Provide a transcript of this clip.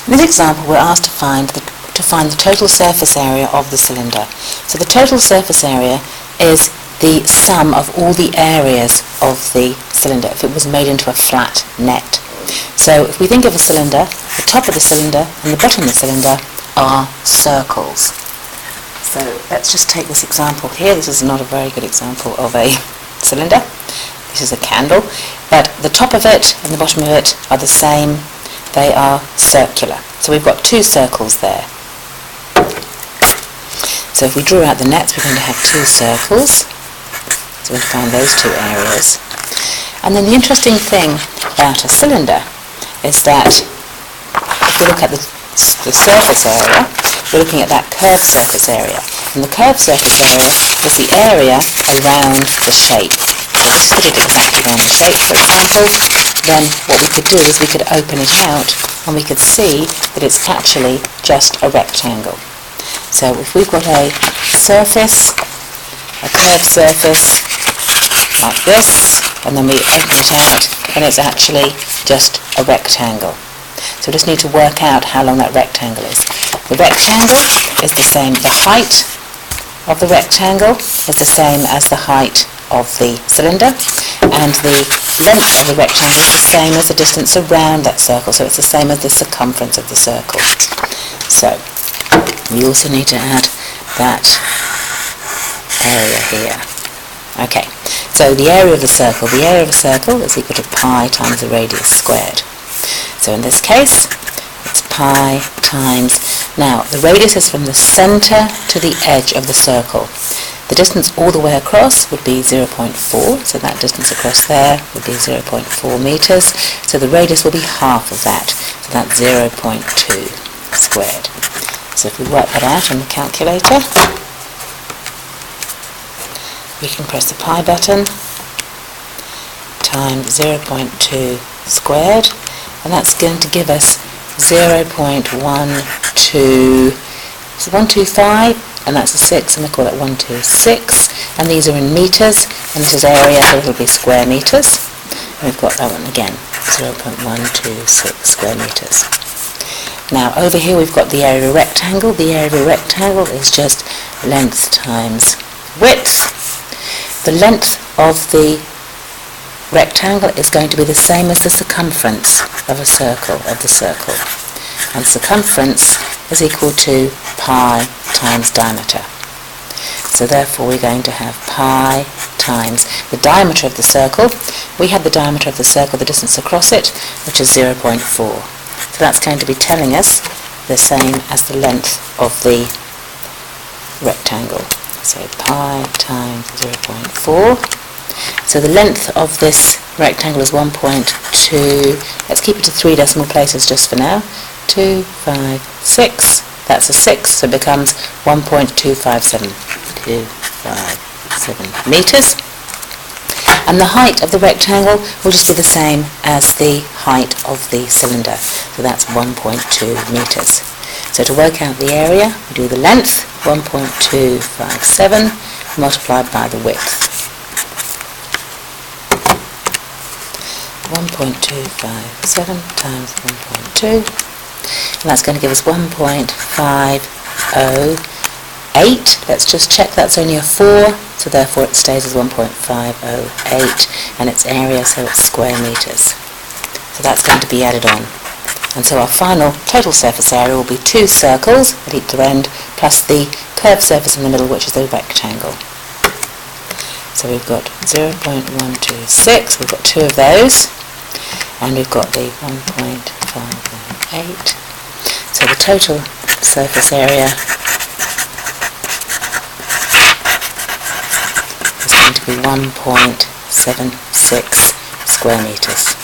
In this example, we're asked to find the total surface area of the cylinder. So the total surface area is the sum of all the areas of the cylinder if it was made into a flat net. So if we think of a cylinder, the top of the cylinder and the bottom of the cylinder are circles. So let's just take this example here. This is not a very good example of a cylinder. This is a candle, but the top of it and the bottom of it are the same. They are circular. So we've got two circles there. So if we draw out the nets, we're going to have two circles. So we'll find those two areas. And then the interesting thing about a cylinder is that if we look at the surface area, we're looking at that curved surface area. And the curved surface area is the area around the shape. So if we put it exactly around the shape, for example, then what we could do is we could open it out and we could see that it's actually just a rectangle. So if we've got a surface, a curved surface, like this, and then we open it out, and it's actually just a rectangle. So we just need to work out how long that rectangle is. The rectangle is the same, the height of the rectangle is the same as the height of the cylinder, and the length of the rectangle is the same as the distance around that circle, so it's the same as the circumference of the circle. So we also need to add that area here. Okay, so the area of a circle is equal to pi times the radius squared. So in this case, it's pi times, now the radius is from the centre to the edge of the circle. The distance all the way across would be 0.4, so that distance across there would be 0.4 metres, so the radius will be half of that, so that's 0.2 squared. So if we work that out on the calculator, we can press the pi button, times 0.2 squared, and that's going to give us 125, and that's a 6, and we call it 126, and these are in metres, and this is area, so it'll be square metres, and we've got that one again, 0.126 square metres. Now over here we've got the area of a rectangle. The area of a rectangle is just length times width. The length of the rectangle is going to be the same as the circumference of a circle, and circumference is equal to pi times diameter. So therefore we're going to have pi times the diameter of the circle. We have the diameter of the circle, the distance across it, which is 0.4. So that's going to be telling us the same as the length of the rectangle. So pi times 0.4. So the length of this rectangle is 1.2. Let's keep it to 3 decimal places just for now. 256. That's a 6, so it becomes 1.257 metres. And the height of the rectangle will just be the same as the height of the cylinder. So that's 1.2 metres. So to work out the area, we do the length, 1.257, multiplied by the width. 1.257 times 1.2, and that's going to give us 1.508. Let's just check that's only a 4, so therefore it stays as 1.508, and its area, so it's square metres. So that's going to be added on. And so our final total surface area will be two circles at either end, plus the curved surface in the middle, which is the rectangle. So we've got 0.126, we've got two of those, and we've got the 1.518. So the total surface area is going to be 1.76 square metres.